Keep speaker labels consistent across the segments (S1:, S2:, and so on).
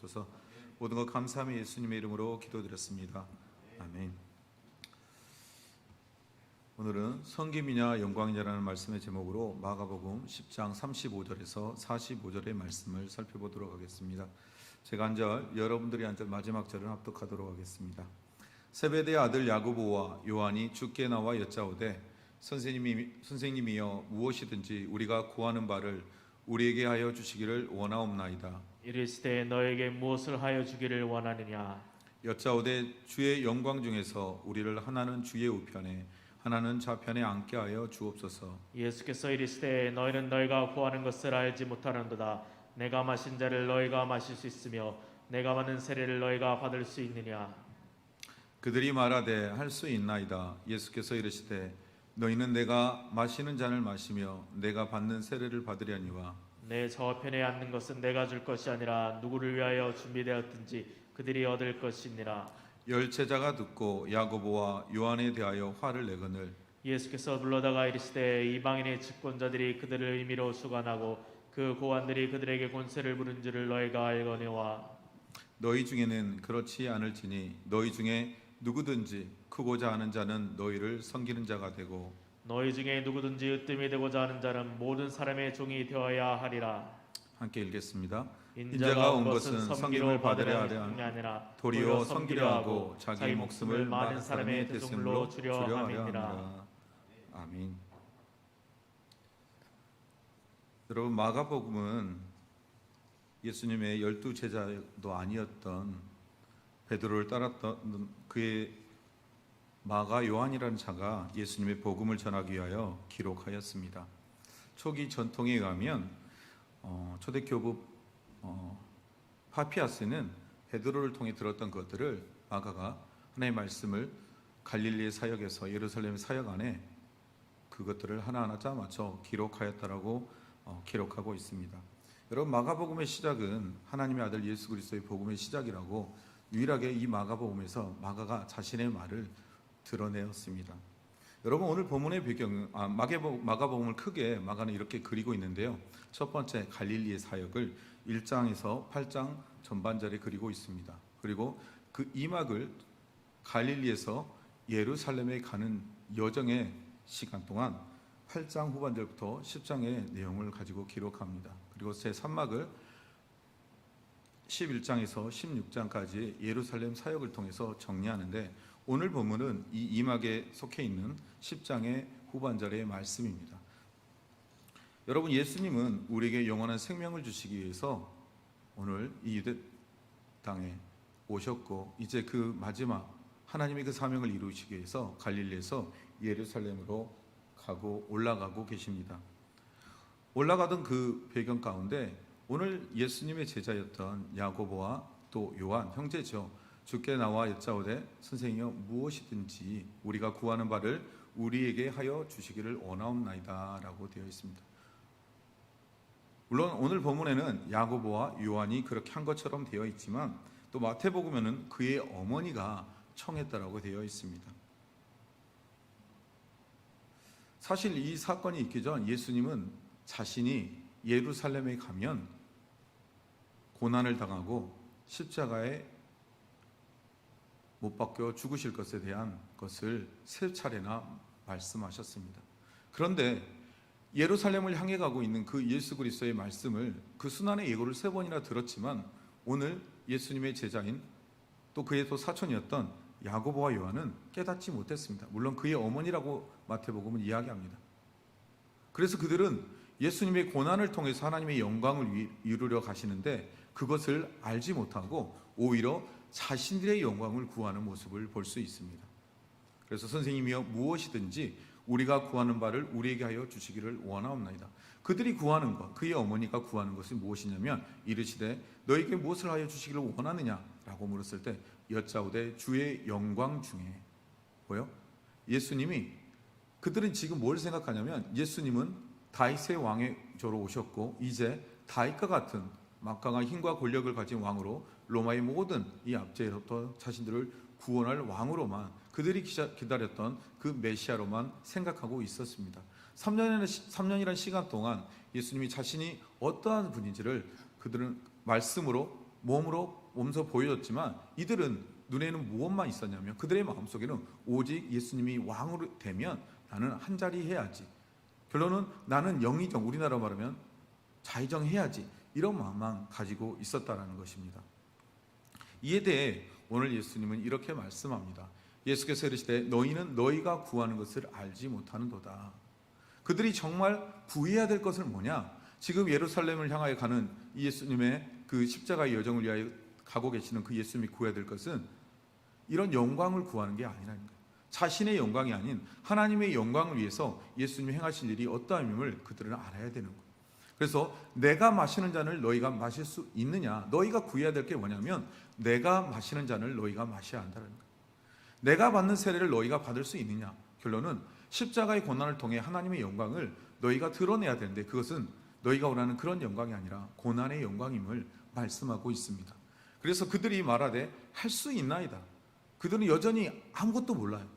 S1: 주옵소서. 모든 것 감사함이 예수님의 이름으로 기도드렸습니다. 아멘. 오늘은 성김이냐 영광이냐라는 말씀의 제목으로 마가복음 10장 35절에서 45절의 말씀을 살펴보도록 하겠습니다. 제가 한 절, 여러분들이 한 절, 마지막 절을 합독하도록 하겠습니다. 세베대의 아들 야고보와 요한이 주께 나와 여짜오되 선생님이여 무엇이든지 우리가 구하는 바를 우리에게 하여 주시기를 원하옵나이다.
S2: 이르시되 너에게 무엇을 하여 주기를 원하느냐.
S1: 여짜오되 주의 영광 중에서 우리를 하나는 주의 우편에 하나는 좌편에 앉게 하여 주옵소서.
S2: 예수께서 이르시되 너희는 너희가 구하는 것을 알지 못하는도다. 내가 마신 자를 너희가 마실 수 있으며 내가 받는 세례를 너희가 받을 수 있느냐.
S1: 그들이 말하되 할 수 있나이다. 예수께서 이르시되 너희는 내가 마시는 잔을 마시며 내가 받는 세례를 받으려니와
S2: 내 좌편에 앉는 것은 내가 줄 것이 아니라 누구를 위하여 준비되었든지 그들이 얻을 것이니라.
S1: 열 제자가 듣고 야고보와 요한에 대하여 화를 내거늘
S2: 예수께서 불러다가 이르시되 이방인의 집권자들이 그들을 임의로 수관하고 그 고관들이 그들에게 권세를 부른 줄을 너희가 알거니와
S1: 너희 중에는 그렇지 않을지니 너희 중에 누구든지 크고자 하는 자는 너희를 섬기는 자가 되고
S2: 너희 중에 누구든지 으뜸이 되고자 하는 자는 모든 사람의 종이 되어야 하리라.
S1: 함께 읽겠습니다.
S2: 인자가 온 것은 섬김을 받으려 함이 아니라
S1: 도리어 섬기려 하고 자기 목숨을 많은 사람의 대속물로 주려 함이니라. 아멘. 여러분, 마가복음은 예수님의 12 제자도 아니었던 베드로를 따랐던 그의 마가 요한이라는 자가 예수님의 복음을 전하기 위하여 기록하였습니다. 초기 전통에 의하면 초대교부 파피아스는 베드로를 통해 들었던 것들을 마가가 하나님의 말씀을 갈릴리의 사역에서 예루살렘 사역 안에 그것들을 하나하나 짜맞춰 기록하였다라고 기록하고 있습니다. 여러분, 마가복음의 시작은 하나님의 아들 예수 그리스도의 복음의 시작이라고 유일하게 이 마가복음에서 마가가 자신의 말을 드러내었습니다. 여러분, 오늘 본문의 배경, 마가복음을 크게 마가는 이렇게 그리고 있는데요. 첫 번째, 갈릴리의 사역을 1장에서 8장 전반절에 그리고 있습니다. 그리고 그 이막을 갈릴리에서 예루살렘에 가는 여정의 시간 동안 8장 후반절부터 10장의 내용을 가지고 기록합니다. 그리고 제 3막을 11장에서 16장까지 예루살렘 사역을 통해서 정리하는데 오늘 본문은 이 이막에 속해 있는 10장의 후반절의 말씀입니다. 여러분, 예수님은 우리에게 영원한 생명을 주시기 위해서 오늘 이 유대 땅에 오셨고 이제 그 마지막 하나님의 그 사명을 이루시기 위해서 갈릴리에서 예루살렘으로 올라가고 계십니다. 올라가던 그 배경 가운데 오늘 예수님의 제자였던 야고보와 또 요한, 형제죠. 주께 나와 여짜오되 선생이여 무엇이든지 우리가 구하는 바를 우리에게 하여 주시기를 원하옵나이다 라고 되어 있습니다. 물론 오늘 본문에는 야고보와 요한이 그렇게 한 것처럼 되어 있지만 또 마태복음에는 그의 어머니가 청했다라고 되어 있습니다. 사실 이 사건이 있기 전 예수님은 자신이 예루살렘에 가면 고난을 당하고 십자가에 못 박혀 죽으실 것에 대한 것을 세 차례나 말씀하셨습니다. 그런데 예루살렘을 향해 가고 있는 그 예수 그리스도의 말씀을 그 순환의 예고를 3번이나 들었지만 오늘 예수님의 제자인 또 그의 또 사촌이었던 야고보와 요한은 깨닫지 못했습니다. 물론 그의 어머니라고 마태복음은 이야기합니다. 그래서 그들은 예수님의 고난을 통해서 하나님의 영광을 이루려 가시는데 그것을 알지 못하고 오히려 자신들의 영광을 구하는 모습을 볼 수 있습니다. 그래서 선생님이여 무엇이든지 우리가 구하는 바를 우리에게 하여 주시기를 원하옵나이다. 그들이 구하는 것, 그의 어머니가 구하는 것이 무엇이냐면 이르시되 너에게 무엇을 하여 주시기를 원하느냐라고 물었을 때 여짜오되 주의 영광 중에 보여? 예수님이 그들은 지금 뭘 생각하냐면 예수님은 다윗의 왕의 조로 오셨고 이제 다윗과 같은 막강한 힘과 권력을 가진 왕으로 로마의 모든 이 압제로부터 자신들을 구원할 왕으로만 그들이 기다렸던 그 메시아로만 생각하고 있었습니다. 3년이라는 시간 동안 예수님이 자신이 어떠한 분인지를 그들은 말씀으로 몸소 보여졌지만 이들은 눈에는 무엇만 있었냐면 그들의 마음속에는 오직 예수님이 왕으로 되면 나는 한 자리 해야지, 결론은 나는 영의정, 우리나라 말하면 좌의정 해야지, 이런 마음만 가지고 있었다라는 것입니다. 이에 대해 오늘 예수님은 이렇게 말씀합니다. 예수께서 이르시되 너희는 너희가 구하는 것을 알지 못하는도다. 그들이 정말 구해야 될 것은 뭐냐? 지금 예루살렘을 향하여 가는 이 예수님의 그 십자가의 여정을 위하여 가고 계시는 그 예수님이 구해야 될 것은 이런 영광을 구하는 게 아니라는 거예요. 자신의 영광이 아닌 하나님의 영광을 위해서 예수님이 행하실 일이 어떠함임을 그들은 알아야 되는 거예요. 그래서 내가 마시는 잔을 너희가 마실 수 있느냐? 너희가 구해야 될 게 뭐냐면 내가 마시는 잔을 너희가 마셔야 한다는 거예요. 내가 받는 세례를 너희가 받을 수 있느냐? 결론은 십자가의 고난을 통해 하나님의 영광을 너희가 드러내야 되는데 그것은 너희가 원하는 그런 영광이 아니라 고난의 영광임을 말씀하고 있습니다. 그래서 그들이 말하되 할 수 있나이다. 그들은 여전히 아무것도 몰라요.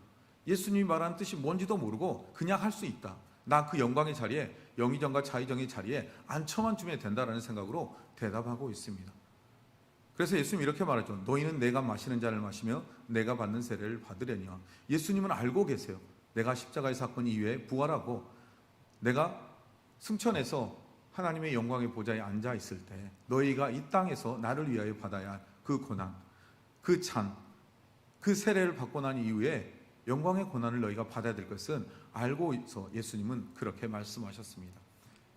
S1: 예수님이 말하는 뜻이 뭔지도 모르고 그냥 할 수 있다. 나 그 영광의 자리에, 영의정과 좌의정의 자리에 앉혀만 주면 된다라는 생각으로 대답하고 있습니다. 그래서 예수님이 이렇게 말하죠. 너희는 내가 마시는 잔을 마시며 내가 받는 세례를 받으려니와. 예수님은 알고 계세요. 내가 십자가의 사건 이후에 부활하고 내가 승천해서 하나님의 영광의 보좌에 앉아 있을 때 너희가 이 땅에서 나를 위하여 받아야 할 그 고난, 그 잔, 그 세례를 받고 난 이후에 영광의 고난을 너희가 받아야 될 것은 알고 있어 예수님은 그렇게 말씀하셨습니다.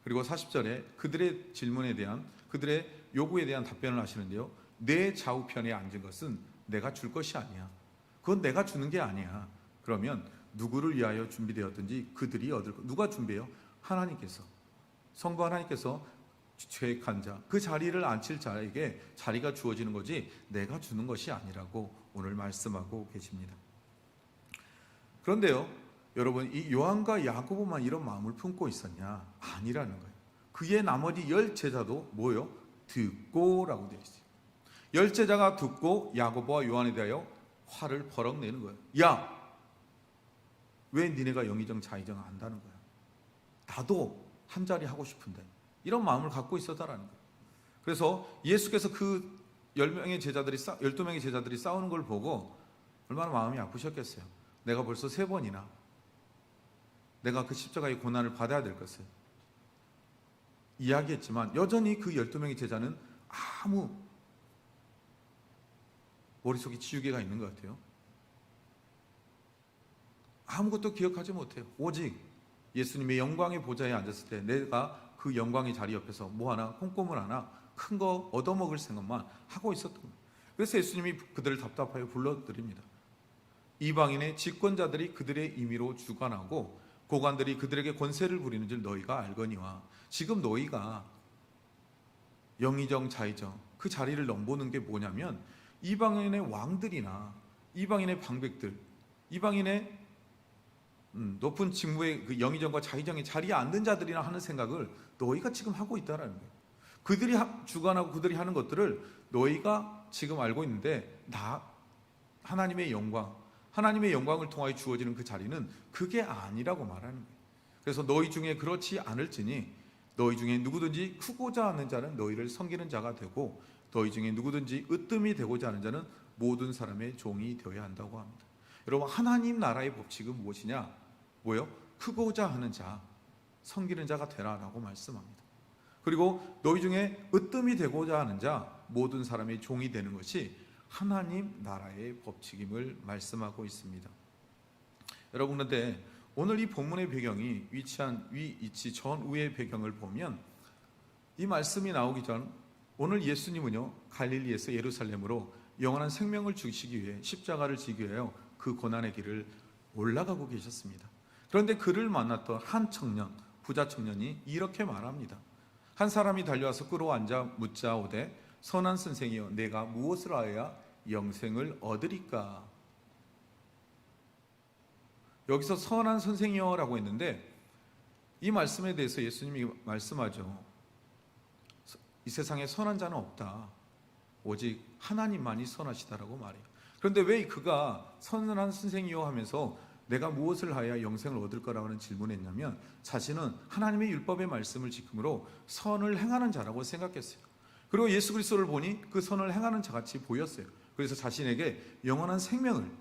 S1: 그리고 40절에 그들의 질문에 대한, 그들의 요구에 대한 답변을 하시는데요. 내 좌우편에 앉은 것은 내가 줄 것이 아니야. 그건 내가 주는 게 아니야. 그러면 누구를 위하여 준비되었든지 그들이 얻을 것. 누가 준비해요? 하나님께서. 성부 하나님께서 계획한 자, 그 자리를 앉힐 자에게 자리가 주어지는 거지 내가 주는 것이 아니라고 오늘 말씀하고 계십니다. 그런데요, 여러분, 이 요한과 야고보만 이런 마음을 품고 있었냐? 아니라는 거예요. 그의 나머지 10제자도 뭐요? 듣고라고 되어 있어요. 10제자가 듣고 야고보와 요한에 대하여 화를 버럭 내는 거예요. 야, 왜 니네가 영의정 좌의정 안다는 거야? 나도 한 자리 하고 싶은데. 이런 마음을 갖고 있었다라는 거예요. 그래서 예수께서 그 12명의 제자들이 싸우는 걸 보고 얼마나 마음이 아프셨겠어요. 내가 벌써 3번이나 내가 그 십자가의 고난을 받아야 될 것을 이야기했지만 여전히 그 12명의 제자는 아무 머릿속에 지우개가 있는 것 같아요. 아무것도 기억하지 못해요. 오직 예수님의 영광의 보좌에 앉았을 때 내가 그 영광의 자리 옆에서 뭐 하나, 콩고물 하나, 큰 거 얻어먹을 생각만 하고 있었던 거예요. 그래서 예수님이 그들을 답답하여 불러드립니다. 이방인의 집권자들이 그들의 임의로 주관하고 고관들이 그들에게 권세를 부리는 줄 너희가 알거니와. 지금 너희가 영의정 좌의정 그 자리를 넘보는 게 뭐냐면 이방인의 왕들이나 이방인의 방백들, 이방인의 높은 직무의 그 영의정과 좌의정의 자리에 앉는 자들이나 하는 생각을 너희가 지금 하고 있다라는 거예요. 그들이 주관하고 그들이 하는 것들을 너희가 지금 알고 있는데 하나님의 영광을 통하여 주어지는 그 자리는 그게 아니라고 말하는 거예요. 그래서 너희 중에 그렇지 않을지니 너희 중에 누구든지 크고자 하는 자는 너희를 섬기는 자가 되고 너희 중에 누구든지 으뜸이 되고자 하는 자는 모든 사람의 종이 되어야 한다고 합니다. 여러분, 하나님 나라의 법칙은 무엇이냐? 뭐요? 크고자 하는 자, 섬기는 자가 되라라고 말씀합니다. 그리고 너희 중에 으뜸이 되고자 하는 자, 모든 사람의 종이 되는 것이 하나님 나라의 법칙임을 말씀하고 있습니다. 여러분, 그런데 오늘 이 본문의 배경이 위치한 위치 전후의 배경을 보면 이 말씀이 나오기 전 오늘 예수님은요 갈릴리에서 예루살렘으로 영원한 생명을 주시기 위해 십자가를 지기 위하여 그 고난의 길을 올라가고 계셨습니다. 그런데 그를 만났던 한 청년, 부자 청년이 이렇게 말합니다. 한 사람이 달려와서 끌어앉아 묻자오되 선한 선생이여 내가 무엇을 하여야 영생을 얻으리까? 여기서 선한 선생이여라고 했는데 이 말씀에 대해서 예수님이 말씀하죠. 이 세상에 선한 자는 없다. 오직 하나님만이 선하시다라고 말해요. 그런데 왜 그가 선한 선생이여 하면서 내가 무엇을 하여야 영생을 얻을 거라고 하는 질문을 했냐면 자신은 하나님의 율법의 말씀을 지킴으로 선을 행하는 자라고 생각했어요. 그리고 예수 그리스도를 보니 그 선을 행하는 자같이 보였어요. 그래서 자신에게 영원한 생명을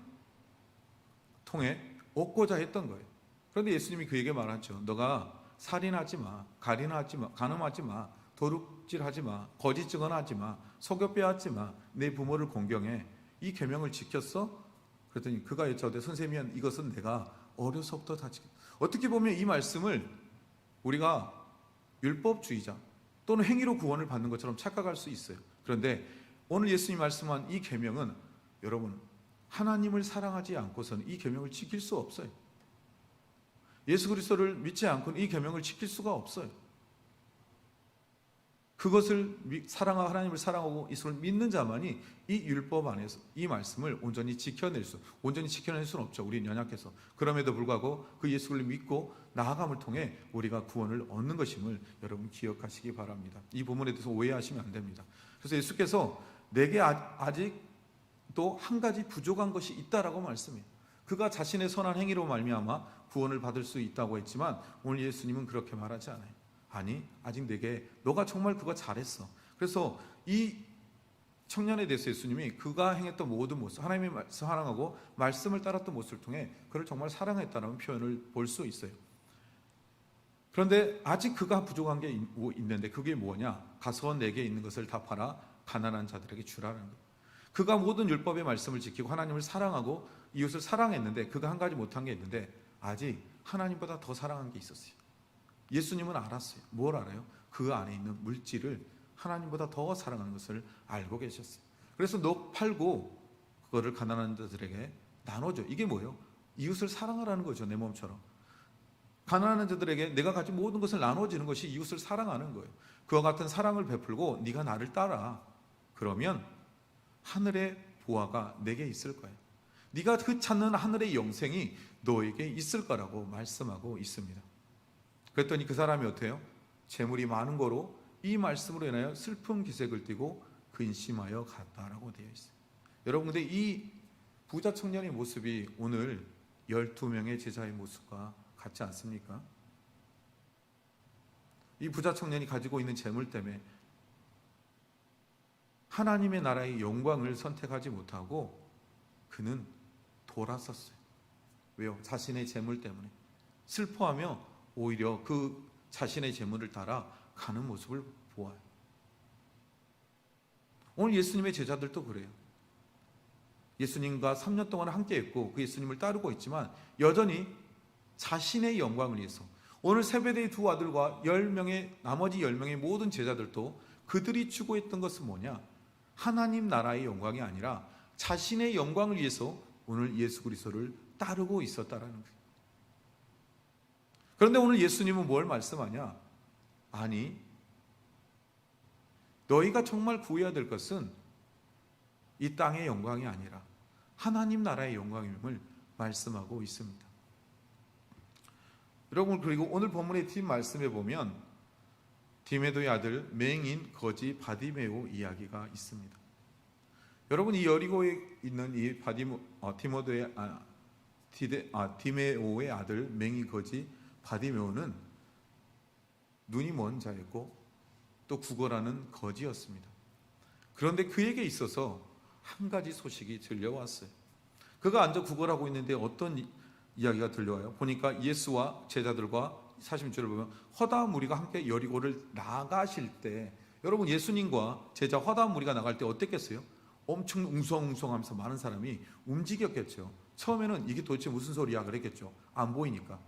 S1: 통해 얻고자 했던 거예요. 그런데 예수님이 그에게 말하죠. 너가 살인하지 마, 간음하지 마, 도둑질하지 마, 거짓 증언하지 마, 속여 빼앗지 마, 내 부모를 공경해. 이 계명을 지켰어? 그랬더니 그가 여쭤되 선생님, 이것은 내가 어려서부터 다 지켰다. 어떻게 보면 이 말씀을 우리가 율법주의자 또는 행위로 구원을 받는 것처럼 착각할 수 있어요. 그런데 오늘 예수님이 말씀한 이 계명은 여러분, 하나님을 사랑하지 않고서는 이 계명을 지킬 수 없어요. 예수 그리스도를 믿지 않고는 이 계명을 지킬 수가 없어요. 그것을 하나님을 사랑하고 예수를 믿는 자만이 이 율법 안에서 이 말씀을 온전히 지켜낼 수는 없죠. 우리는 연약해서. 그럼에도 불구하고 그 예수를 믿고 나아감을 통해 우리가 구원을 얻는 것임을 여러분 기억하시기 바랍니다. 이 부분에 대해서 오해하시면 안 됩니다. 그래서 예수께서 내게 아직도 한 가지 부족한 것이 있다라고 말씀해요. 그가 자신의 선한 행위로 말미암아 구원을 받을 수 있다고 했지만 오늘 예수님은 그렇게 말하지 않아요. 아니, 아직 내게 너가 정말 그거 잘했어. 그래서 이 청년에 대해서 예수님이 그가 행했던 모든 모습, 하나님의 사랑하고 말씀을 따랐던 모습을 통해 그를 정말 사랑했다는 표현을 볼 수 있어요. 그런데 아직 그가 부족한 게 있는데 그게 뭐냐? 가서 내게 있는 것을 다 팔아 가난한 자들에게 주라는 거예요. 그가 모든 율법의 말씀을 지키고 하나님을 사랑하고 이웃을 사랑했는데 그가 한 가지 못한 게 있는데 아직 하나님보다 더 사랑한 게 있었어요. 예수님은 알았어요. 뭘 알아요? 그 안에 있는 물질을 하나님보다 더 사랑하는 것을 알고 계셨어요. 그래서 너 팔고 그거를 가난한 자들에게 나눠줘. 이게 뭐예요? 이웃을 사랑하라는 거죠. 내 몸처럼. 가난한 자들에게 내가 가진 모든 것을 나눠주는 것이 이웃을 사랑하는 거예요. 그와 같은 사랑을 베풀고 네가 나를 따라. 그러면 하늘의 보화가 내게 있을 거예요. 네가 그 찾는 하늘의 영생이 너에게 있을 거라고 말씀하고 있습니다. 그랬더니 그 사람이 어때요? 재물이 많은 거로 이 말씀으로 인하여 슬픈 기색을 띠고 근심하여 갔다라고 되어 있어요. 여러분, 근데 이 부자 청년의 모습이 오늘 12명의 제자의 모습과 같지 않습니까? 이 부자 청년이 가지고 있는 재물 때문에 하나님의 나라의 영광을 선택하지 못하고 그는 돌아섰어요. 왜요? 자신의 재물 때문에 슬퍼하며 오히려 그 자신의 재물을 따라 가는 모습을 보아요. 오늘 예수님의 제자들도 그래요. 예수님과 3년 동안 함께했고 그 예수님을 따르고 있지만 여전히 자신의 영광을 위해서 오늘 세베대의 두 아들과 나머지 10명의 모든 제자들도 그들이 추구했던 것은 뭐냐? 하나님 나라의 영광이 아니라 자신의 영광을 위해서 오늘 예수 그리스도를 따르고 있었다라는 거예요. 그런데 오늘 예수님은 뭘 말씀하냐? 아니, 너희가 정말 구해야 될 것은 이 땅의 영광이 아니라 하나님 나라의 영광임을 말씀하고 있습니다. 여러분, 그리고 오늘 본문의 뒷 말씀에 보면 디메도의 아들 맹인 거지 바디메오 이야기가 있습니다. 여러분, 이 여리고에 있는 이 디메오의 아들 맹인 거지 바디메오는 눈이 먼 자였고 또 구걸하는 거지였습니다. 그런데 그에게 있어서 한 가지 소식이 들려왔어요. 그가 앉아 구걸하고 있는데 어떤 이야기가 들려와요? 보니까 예수와 제자들과 46절을 보면 허다한 무리가 함께 여리고를 나가실 때, 여러분, 예수님과 제자 허다한 무리가 나갈 때 어땠겠어요? 엄청 웅성웅성하면서 많은 사람이 움직였겠죠. 처음에는 이게 도대체 무슨 소리야 그랬겠죠. 안 보이니까.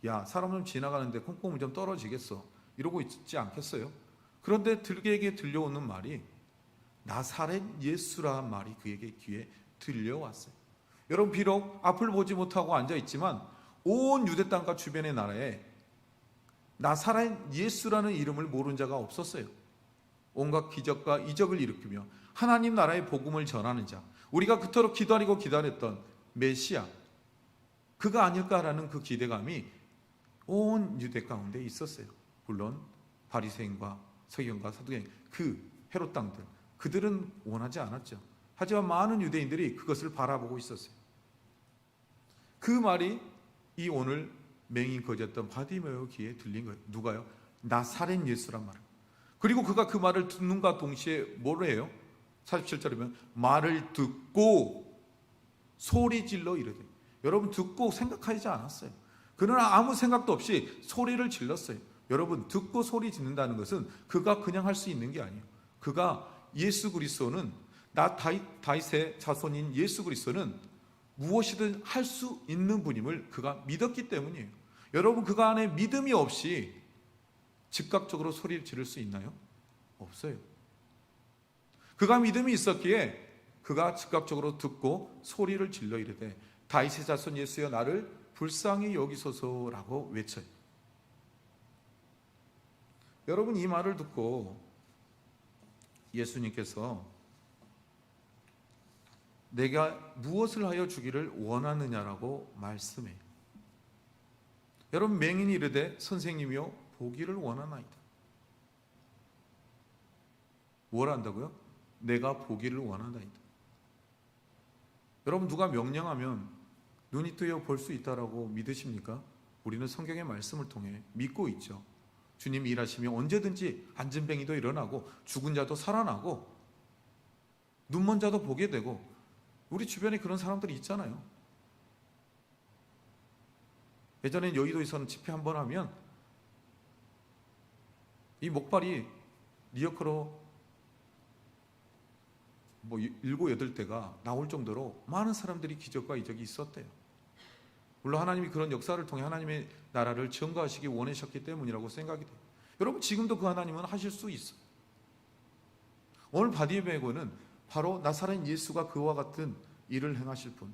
S1: 야, 사람 좀 지나가는데 콩고물 좀 떨어지겠어, 이러고 있지 않겠어요? 그런데 그에게 들려오는 말이 나사렛 예수라는 말이 그에게 귀에 들려왔어요. 여러분, 비록 앞을 보지 못하고 앉아있지만 온 유대 땅과 주변의 나라에 나사렛 예수라는 이름을 모르는 자가 없었어요. 온갖 기적과 이적을 일으키며 하나님 나라의 복음을 전하는 자, 우리가 그토록 기다렸던 메시아, 그가 아닐까라는 그 기대감이 온 유대 가운데 있었어요. 물론 바리새인과 서기관과 사두개인, 그 헤롯 땅들, 그들은 원하지 않았죠. 하지만 많은 유대인들이 그것을 바라보고 있었어요. 그 말이 이 오늘 맹인 거지였던 바디메오 귀에 들린 거예요. 누가요? 나사렛 예수란 말을. 그리고 그가 그 말을 듣는가 동시에 뭘 해요? 47절에 보면 말을 듣고 소리 질러 이르되. 여러분, 듣고 생각하지 않았어요. 그는 아무 생각도 없이 소리를 질렀어요. 여러분, 듣고 소리 짓는다는 것은 그가 그냥 할 수 있는 게 아니에요. 그가 예수 그리스도는, 다윗의 자손인 예수 그리스도는 무엇이든 할 수 있는 분임을 그가 믿었기 때문이에요. 여러분, 그가 안에 믿음이 없이 즉각적으로 소리를 지를 수 있나요? 없어요. 그가 믿음이 있었기에 그가 즉각적으로 듣고 소리를 질러 이르되 다윗의 자손 예수여 나를 불쌍히 여기소서라고 외쳐요. 여러분, 이 말을 듣고 예수님께서 내가 무엇을 하여 주기를 원하느냐라고 말씀해요. 여러분, 맹인이 이르되 선생님이여 보기를 원하나이다. 뭘 한다고요? 내가 보기를 원하나이다. 여러분, 누가 명령하면 눈이 뜨여 볼 수 있다라고 믿으십니까? 우리는 성경의 말씀을 통해 믿고 있죠. 주님이 일하시면 언제든지 안진뱅이도 일어나고 죽은 자도 살아나고 눈먼 자도 보게 되고, 우리 주변에 그런 사람들이 있잖아요. 예전엔 여의도에서는 집회 한번 하면 이 목발이 리어커로 7, 8대가 나올 정도로 많은 사람들이 기적과 이적이 있었대요. 물론 하나님이 그런 역사를 통해 하나님의 나라를 증거하시기 원하셨기 때문이라고 생각이 돼요. 여러분, 지금도 그 하나님은 하실 수 있어요. 오늘 바디메고는 바로 나사렛 예수가 그와 같은 일을 행하실 분,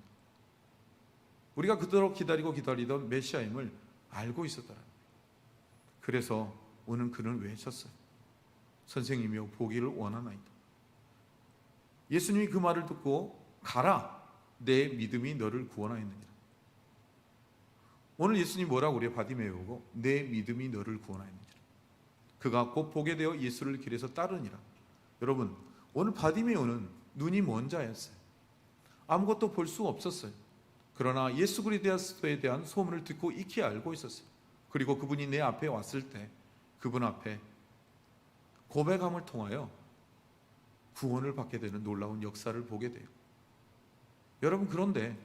S1: 우리가 그토록 기다리던 메시아임을 알고 있었더라. 그래서 오늘 그는 외쳤어요. 선생님이여 보기를 원하나이다. 예수님이 그 말을 듣고 가라, 내 믿음이 너를 구원하였느니라. 오늘 예수님이 뭐라고 그래요? 바디메오고 내 믿음이 너를 구원하였느니라. 그가 곧 보게 되어 예수를 길에서 따르니라. 여러분, 오늘 바디메오는 눈이 먼 자였어요. 아무것도 볼 수 없었어요. 그러나 예수 그리스도에 대한 소문을 듣고 익히 알고 있었어요. 그리고 그분이 내 앞에 왔을 때 그분 앞에 고백함을 통하여 구원을 받게 되는 놀라운 역사를 보게 돼요. 여러분, 그런데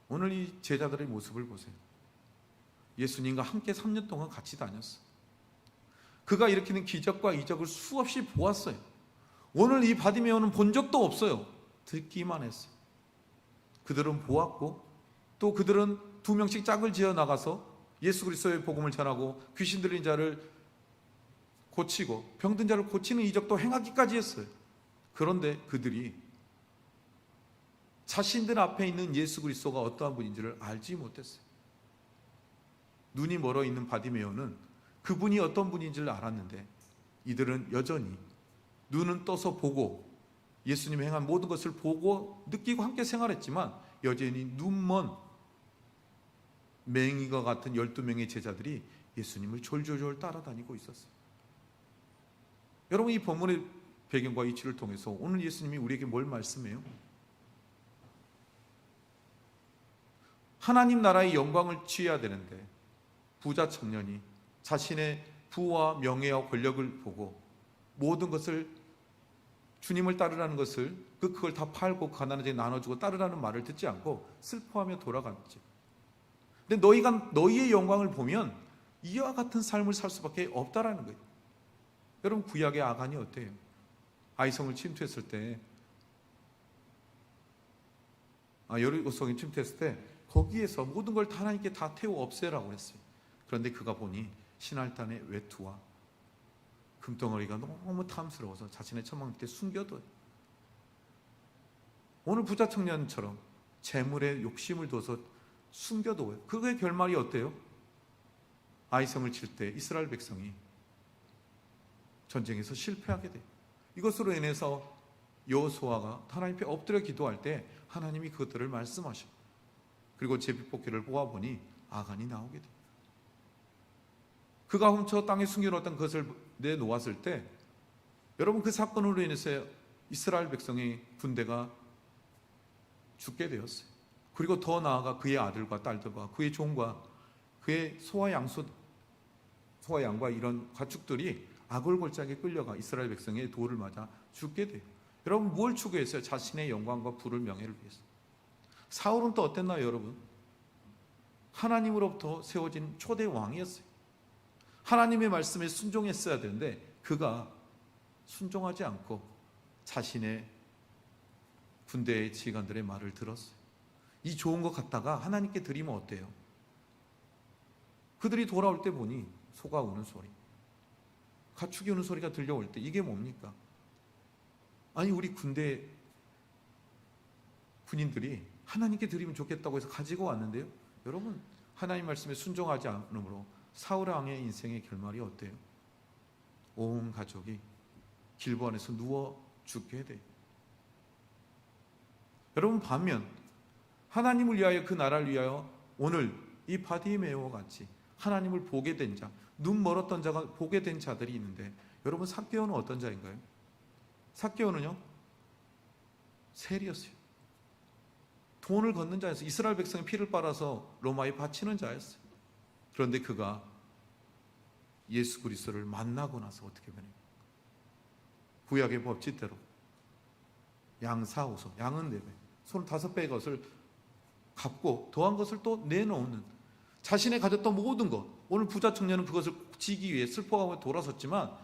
S1: 오늘 이 제자들의 모습을 보세요. 예수님과 함께 3년 동안 같이 다녔어요. 그가 일으키는 기적과 이적을 수없이 보았어요. 오늘 이 바디메오는 본 적도 없어요. 듣기만 했어요. 그들은 보았고 또 그들은 2명씩 짝을 지어 나가서 예수 그리스도의 복음을 전하고 귀신 들린 자를 고치고 병든 자를 고치는 이적도 행하기까지 했어요. 그런데 그들이 자신들 앞에 있는 예수 그리스도가 어떠한 분인지를 알지 못했어요. 눈이 멀어 있는 바디메오는 그분이 어떤 분인지를 알았는데 이들은 여전히 눈은 떠서 보고 예수님이 행한 모든 것을 보고 느끼고 함께 생활했지만 여전히 눈먼 맹인과 같은 12명의 제자들이 예수님을 졸졸졸 따라다니고 있었어요. 여러분, 이 본문의 배경과 이치를 통해서 오늘 예수님이 우리에게 뭘 말씀해요? 하나님 나라의 영광을 취해야 되는데 부자 청년이 자신의 부와 명예와 권력을 보고 모든 것을 주님을 따르라는 것을 그걸 다 팔고 가난한 자에게 나눠주고 따르라는 말을 듣지 않고 슬퍼하며 돌아갔지. 근데 너희의 영광을 보면 이와 같은 삶을 살 수밖에 없다라는 거예요. 여러분, 구약의 아간이 어때요? 아이성을 침투했을 때, 여리고성에 침투했을 때 거기에서 모든 걸 다 하나님께 다 태워 없애라고 했어요. 그런데 그가 보니 신할단의 외투와 금덩어리가 너무 탐스러워서 자신의 천막 밑에 숨겨둬요. 오늘 부자 청년처럼 재물에 욕심을 둬서 숨겨둬요. 그의 결말이 어때요? 아이성을 칠 때 이스라엘 백성이 전쟁에서 실패하게 돼요. 이것으로 인해서 여호수아가 하나님 앞에 엎드려 기도할 때 하나님이 그것들을 말씀하셔. 그리고 제비뽑기를 뽑아보니 아간이 나오게 돼요. 그가 훔쳐 땅에 숨겨놓았던 것을 내놓았을 때 여러분, 그 사건으로 인해서 이스라엘 백성의 군대가 죽게 되었어요. 그리고 더 나아가 그의 아들과 딸들과 그의 종과 그의 소와 양과 이런 가축들이 악을 골짜기에 끌려가 이스라엘 백성의 돌을 맞아 죽게 돼요. 여러분 뭘 추구했어요? 자신의 영광과 부를 명예를 위해서. 사울은 또 어땠나요, 여러분? 하나님으로부터 세워진 초대 왕이었어요. 하나님의 말씀에 순종했어야 되는데 그가 순종하지 않고 자신의 군대의 지휘관들의 말을 들었어요. 이 좋은 것 갖다가 하나님께 드리면 어때요? 그들이 돌아올 때 보니 소가 우는 소리, 가축이 우는 소리가 들려올 때 이게 뭡니까? 아니 우리 군인들이 하나님께 드리면 좋겠다고 해서 가지고 왔는데요. 여러분 하나님 말씀에 순종하지 않으므로 사울 왕의 인생의 결말이 어때요? 온 가족이 길보안에서 누워 죽게 돼요. 여러분 반면 하나님을 위하여 그 나라를 위하여 오늘 이 바디메오와 같이 하나님을 보게 된 자, 눈 멀었던 자가 보게 된 자들이 있는데 여러분 삭개오는 어떤 자인가요? 삭개오는요 세리였어요. 돈을 걷는 자였어요. 이스라엘 백성의 피를 빨아서 로마에 바치는 자였어요. 그런데 그가 예수 그리스도를 만나고 나서 어떻게 변해요? 구약의 법칙대로 양 4호소, 양은 4배, 손 5배의 것을 갚고 더한 것을 또 내놓는, 자신의 가졌던 모든 것, 오늘 부자 청년은 그것을 지기 위해 슬퍼하고 돌아섰지만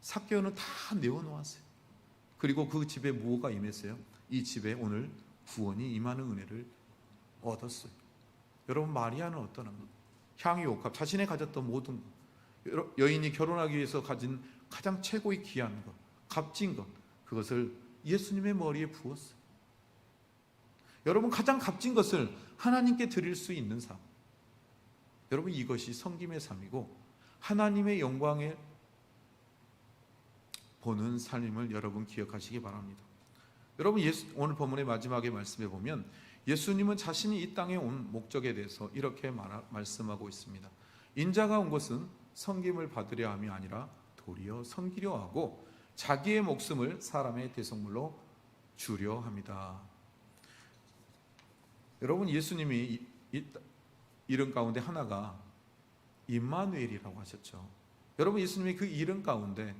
S1: 삭개오는 다 내어놓았어요. 그리고 그 집에 무엇가 임했어요? 이 집에 오늘 구원이 임하는 은혜를 얻었어요. 여러분 마리아는 어떠나? 향유 옥합, 자신의 가졌던 모든 것, 여인이 결혼하기 위해서 가진 가장 최고의 귀한 것, 값진 것, 그것을 예수님의 머리에 부었어요. 여러분 가장 값진 것을 하나님께 드릴 수 있는 삶, 여러분 이것이 섬김의 삶이고 하나님의 영광을 보는 삶임을 여러분 기억하시기 바랍니다. 여러분 오늘 본문의 마지막에 말씀해 보면 예수님은 자신이 이 땅에 온 목적에 대해서 이렇게 말씀하고 있습니다. 인자가 온 것은 섬김을 받으려 함이 아니라 도리어 섬기려 하고 자기의 목숨을 사람의 대속물로 주려 합니다. 여러분 예수님이 이름 가운데 하나가 임마누엘이라고 하셨죠. 여러분 예수님이 그 이름 가운데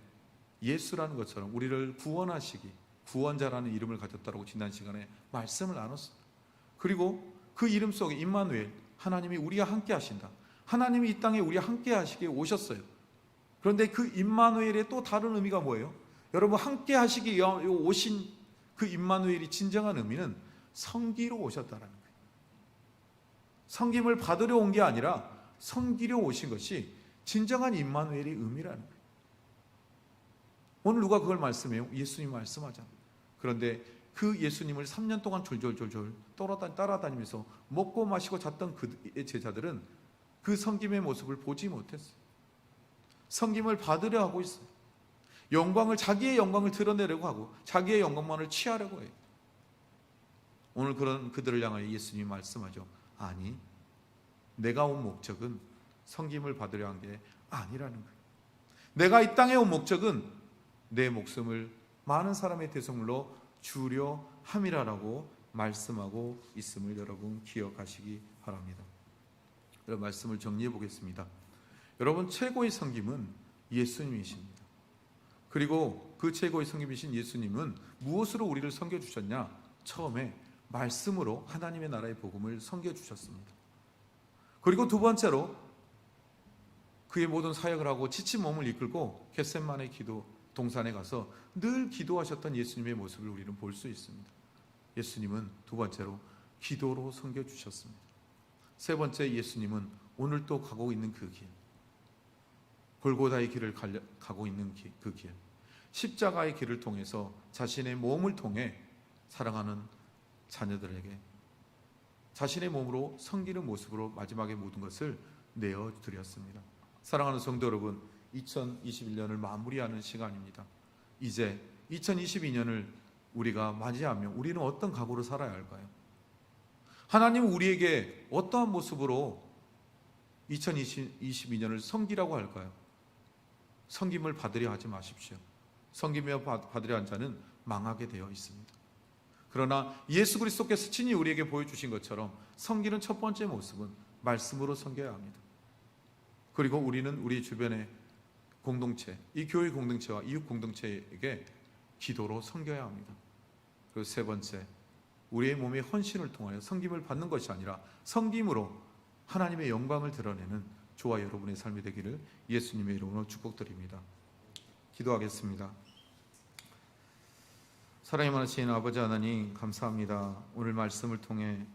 S1: 예수라는 것처럼 우리를 구원하시기, 구원자라는 이름을 가졌다고 지난 시간에 말씀을 나눴습니다. 그리고 그 이름 속에 임마누엘, 하나님이 우리와 함께 하신다, 하나님이 이 땅에 우리와 함께 하시기에 오셨어요. 그런데 그 임마누엘의 또 다른 의미가 뭐예요? 여러분 함께 하시기 위해 오신 그 임마누엘이 진정한 의미는 섬기러 오셨다는 거예요. 섬김을 받으려 온 게 아니라 섬기려 오신 것이 진정한 임마누엘의 의미라는 거예요. 오늘 누가 그걸 말씀해요? 예수님 말씀하잖아요. 그런데 그 예수님을 3년 동안 졸졸졸 따라다니면서 먹고 마시고 잤던 그의 제자들은 그 섬김의 모습을 보지 못했어요. 섬김을 받으려 하고 있어요. 자기의 영광을 드러내려고 하고 자기의 영광만을 취하려고 해요. 오늘 그런 그들을 향하여 예수님이 말씀하죠. 아니, 내가 온 목적은 섬김을 받으려 한 게 아니라는 거예요. 내가 이 땅에 온 목적은 내 목숨을 많은 사람의 대속물로 주려 함이라라고 말씀하고 있음을 여러분 기억하시기 바랍니다. 여러분 말씀을 정리해 보겠습니다. 여러분 최고의 섬김은 예수님이십니다. 그리고 그 최고의 섬김이신 예수님은 무엇으로 우리를 섬겨주셨냐? 처음에 말씀으로 하나님의 나라의 복음을 섬겨주셨습니다. 그리고 두 번째로 그의 모든 사역을 하고 지친 몸을 이끌고 겟세마네 기도 동산에 가서 늘 기도하셨던 예수님의 모습을 우리는 볼 수 있습니다. 예수님은 두 번째로 기도로 섬겨주셨습니다. 세 번째 예수님은 오늘 또 가고 있는 그 길, 골고다의 길을 가고 있는 그 길, 십자가의 길을 통해서 자신의 몸을 통해 사랑하는 자녀들에게 자신의 몸으로 섬기는 모습으로 마지막에 모든 것을 내어드렸습니다. 사랑하는 성도 여러분, 2021년을 마무리하는 시간입니다. 이제 2022년을 우리가 맞이하며 우리는 어떤 각오로 살아야 할까요? 하나님은 우리에게 어떠한 모습으로 2022년을 섬기라고 할까요? 섬김을 받으려 하지 마십시오. 섬기며 받으려 한 자는 망하게 되어 있습니다. 그러나 예수 그리스도께서 친히 우리에게 보여주신 것처럼 섬기는 첫 번째 모습은 말씀으로 섬겨야 합니다. 그리고 우리는 우리 주변의 공동체, 이 교회 공동체와 이웃 공동체에게 기도로 섬겨야 합니다. 그리고 세 번째, 우리의 몸의 헌신을 통하여 섬김을 받는 것이 아니라 섬김으로 하나님의 영광을 드러내는 저와 여러분의 삶이 되기를 예수님의 이름으로 축복드립니다. 기도하겠습니다. 사랑이 많으신 아버지 하나님, 감사합니다. 오늘 말씀을 통해